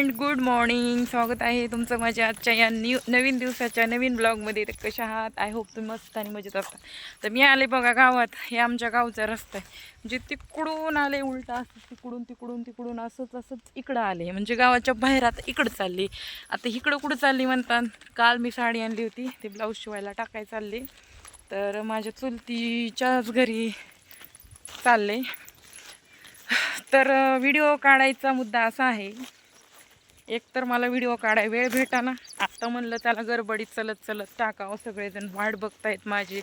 Friend, good morning. स्वागत आहे तुमचं माझ्या आजच्या या नवीन दिवसाच्या नवीन ब्लॉगमध्ये. तर कशा आहात? आय होप तुम्ही मस्त आणि मजेत असता. तर मी आले बघा गावात. हे आमच्या गावचा रस्ता आहे. म्हणजे तिकडून आले उलटा असं तिकडून असंच इकडं आले. म्हणजे गावाच्या बाहेर आता इकडं चालली. आता इकडं कुठं चालली म्हणतात. काल मी साडी आणली होती, ते ब्लाऊज शिवायला टाकाय चालले. तर माझ्या चुलतीच्याच घरी चालले. तर व्हिडिओ काढायचा मुद्दा असा आहे, एक तर मला व्हिडिओ काढाय वेळ भेटाना. आता म्हणलं त्याला गडबडीत चलत टाकावं. सगळेजण वाट बघतायत माझी.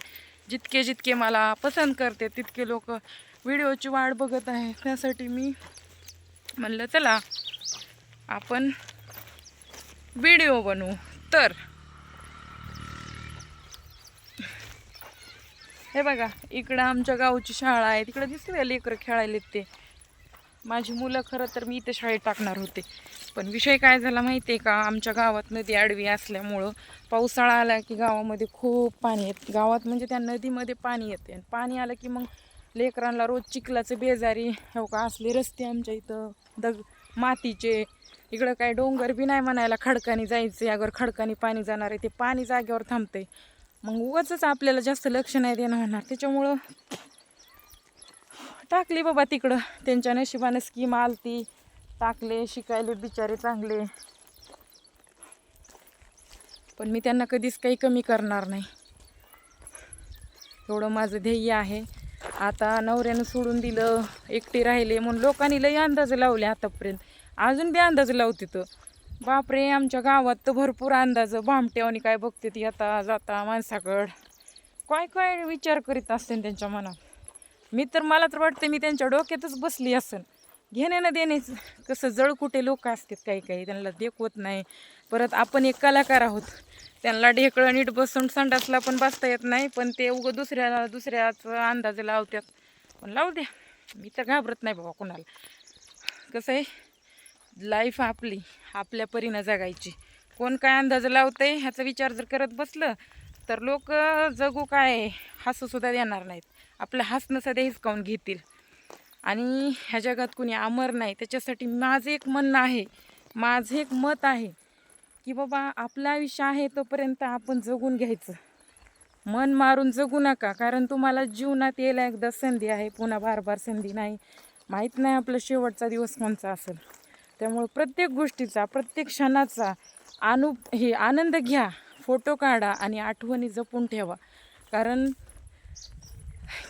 जितके मला पसंत करते तितके लोक व्हिडिओची वाट बघत आहे. त्यासाठी मी म्हणलं चला आपण व्हिडिओ बनवू. तर हे बघा, इकडं आमच्या गावची शाळा आहे. तिकडे दिसते लेकरं खेळायला. ते माझी मुलं खरं तर मी इथे शाळेत टाकणार होते, पण विषय काय झाला माहिती आहे का? आमच्या गावात नदी आडवी असल्यामुळं पावसाळा आला की गावामध्ये खूप पाणी येतं. गावात म्हणजे त्या नदीमध्ये पाणी येते. आणि पाणी आलं की मग लेकरांना रोज चिखलाचं बेजारी. हो का, असले रस्ते आमच्या इथं मातीचे. इकडं काय डोंगर बी नाही म्हणायला, खडकानी जायचं. अगर खडकानी पाणी जाणार आहे, ते पाणी जागेवर थांबते. मग उगाचच आपल्याला जास्त लक्ष नाही देणं होणार. त्याच्यामुळं टाकली बाबा तिकडं. त्यांच्या नशिबानं स्कीम आलती, टाकले. शिकायले बिचारे चांगले, पण मी त्यांना कधीच काही कमी करणार नाही. एवढं माझं ध्येय आहे. आता नवऱ्यानं सोडून दिलं, एकटी राहिले म्हणून लोकांनी लई अंदाज लावले आतापर्यंत. अजून बी अंदाज लावते. तर बापरे, आमच्या गावात तर भरपूर अंदाज. भामट्यावानी काय बघते ती आता जाता माणसाकड. काय विचार करीत असते त्यांच्या मनात. मला तर वाटते मी त्यांच्या डोक्यातच बसली असेल. घेण्यानं देण्याचं कसं जळकुटे लोक असतात काही त्यांना देखवत नाही. परत आपण एक कलाकार आहोत, त्यांना ढेकळं नीट बसून संडासला पण बसता येत नाही, पण ते उगं दुसऱ्याचं अंदाज लावतात. पण लावू द्या, मी तर घाबरत नाही बाबा कोणाला. कसं आहे, लाईफ आपली आपल्या परीनं जगायची. कोण काय अंदाज लावतंय ह्याचा विचार जर करत बसलं तर लोक जगू काय हसूसुद्धा देणार नाहीत. आपलं हसणं सध्या हिसकावून घेतील. आणि ह्या जगात कुणी अमर नाही. त्याच्यासाठी माझं एक मत आहे की बाबा, आपलं आयुष्य आहे तोपर्यंत आपण जगून घ्यायचं. मन मारून जगू नका, कारण तुम्हाला जीवनात यायला एकदा संधी आहे, पुन्हा बार संधी नाही. माहीत नाही आपला शेवटचा दिवस कोणचा असेल. त्यामुळे प्रत्येक गोष्टीचा, प्रत्येक क्षणाचा आनंद घ्या. फोटो काढा आणि आठवणी जपून ठेवा. कारण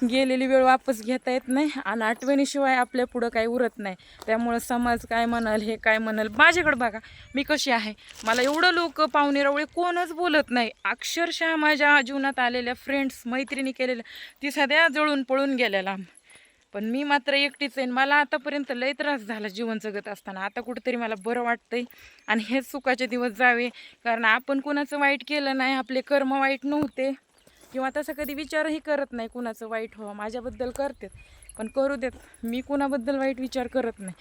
गेलेली वेळ वापस घेता येत नाही, आणि आठवणीशिवाय आपल्या पुढं काही उरत नाही. त्यामुळं समाज काय म्हणाल, हे काय म्हणाल. माझ्याकडं बघा मी कशी आहे. मला एवढं लोक पाहुणे रावळे कोणच बोलत नाही. अक्षरशः माझ्या जीवनात आलेल्या फ्रेंड्स, मैत्रिणी केलेल्या, ती सध्या जळून पळून गेलेला. पण मी मात्र एकटीच आहे. मला आतापर्यंत लय त्रास झाला जीवन जगत असताना. आता कुठंतरी मला बरं वाटतंय. आणि हेच सुखाचे दिवस जावे, कारण आपण कुणाचं वाईट केलं नाही, आपले कर्म वाईट नव्हते, किंवा तसं कधी विचारही करत नाही कुणाचं वाईट व्हावं. माझ्याबद्दल करतात, पण करू देत. मी कुणाबद्दल वाईट विचार करत नाही.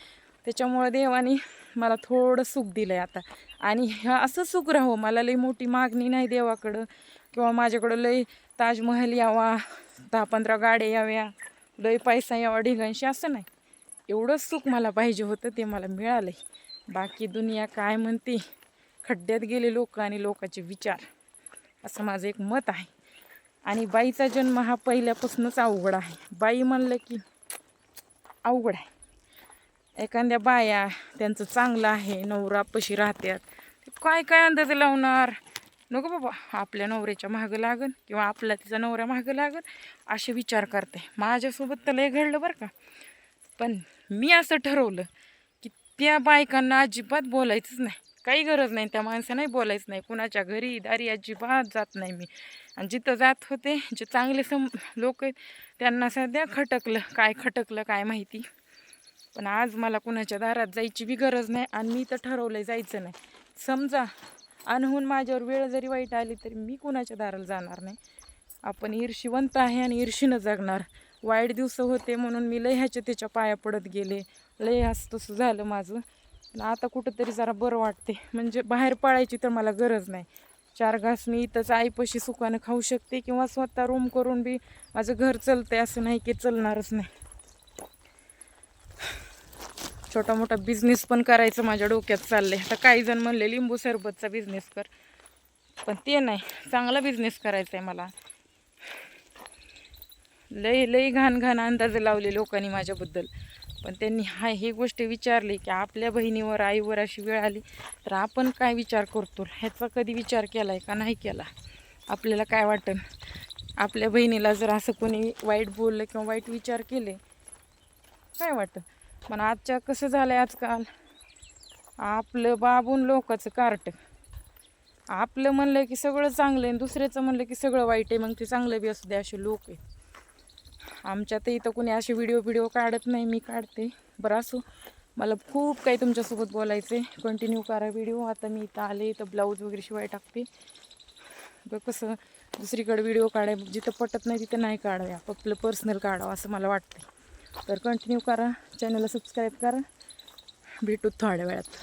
त्याच्यामुळं देवाने मला थोडं सुख दिलं आहे आता. आणि असं सुख राहावं. मला लई मोठी मागणी नाही देवाकडं, किंवा माझ्याकडं लई ताजमहल यावा, 10-15 गाड्या याव्या, लई पैसा यावा ढिगांशी, असं नाही. एवढंच सुख मला पाहिजे होतं, ते मला मिळालं आहे. बाकी दुनिया काय म्हणते, खड्ड्यात गेले लोक आणि लोकांचे विचार, असं माझं एक मत आहे. आणि बाईचा जन्म हा पहिल्यापासूनच अवघड आहे. बाई म्हणलं की अवघड आहे. एखाद्या बाया त्यांचं चांगलं आहे, नवरापाशी राहतात, काय अंदाज लावणार. नको बाबा, आपल्या नवऱ्याच्या मागं लागन, किंवा आपला तिचा नवऱ्या मागं लागन, असे विचार करते. माझ्यासोबत तर लय घडलं बरं का. पण मी असं ठरवलं की त्या बायकांना अजिबात बोलायचंच नाही. काही गरज नाही, त्या माणसाने बोलायचं नाही. कुणाच्या घरी दारी अजिबात जात नाही मी. आणि जिथं जात होते, जे चांगले लोक आहेत, त्यांना सध्या खटकलं काय माहिती. पण आज मला कुणाच्या दारात जायची बी गरज नाही, आणि मी तर ठरवलंय जायचं नाही. समजा अनहून माझ्यावर वेळ जरी वाईट आली तरी मी कुणाच्या दाराला जाणार नाही. आपण ईर्षिवंत आहे आणि ईर्षीनं जगणार. वाईट दिवस होते म्हणून मी लय ह्याच्या त्याच्या पाया पडत गेले, लय असं तसं झालं माझं. पण आता कुठंतरी जरा बरं वाटते. म्हणजे बाहेर पडायची तर मला गरज नाही. 4 घास मी इथंच आईपाशी सुखानं खाऊ शकते, किंवा स्वतः रूम करून बी माझं घर चालतंय. असं नाही की चालणारच नाही. छोटा मोठा बिझनेस पण करायचं माझ्या डोक्यात चाललं आहे. आता काही जण म्हणले लिंबू सरबतचा बिझनेस कर, पण ते नाही, चांगला बिझनेस करायचा आहे मला. लई लई घाण घाण अंदाज लावले लोकांनी माझ्याबद्दल, पण त्यांनी ही गोष्ट विचारली की आपल्या बहिणीवर आईवर अशी वेळ आली तर आपण काय विचार करतो, ह्याचा कधी विचार केला आहे का नाही केला. आपल्याला काय वाटतं, आपल्या बहिणीला जर असं कोणी वाईट बोललं किंवा वाईट विचार केले काय वाटतं. पण आजच्या कसं झालं आहे, आजकाल आपलं बाबून लोकांचं कार्ट. आपलं म्हणलं की सगळं चांगलं आहे, दुसऱ्याचं म्हणलं की सगळं वाईट आहे, मग ते चांगलं बी असू दे असे लोक आहे. आमच्यात इथं कोणी असे व्हिडिओ काढत नाही, मी काढते. बरं असो, मला खूप काही तुमच्यासोबत बोलायचं आहे. कंटिन्यू करा व्हिडिओ. आता मी इथं आले तर ब्लाऊज वगैरे शिवाय टाकते. कसं दुसरीकडे व्हिडिओ काढाय जिथं पटत नाही तिथं नाही काढावे, आपलं पर्सनल काढावं असं मला वाटते. तर कंटिन्यू करा, चॅनलला सबस्क्राईब करा. भेटू थोड्या वेळात.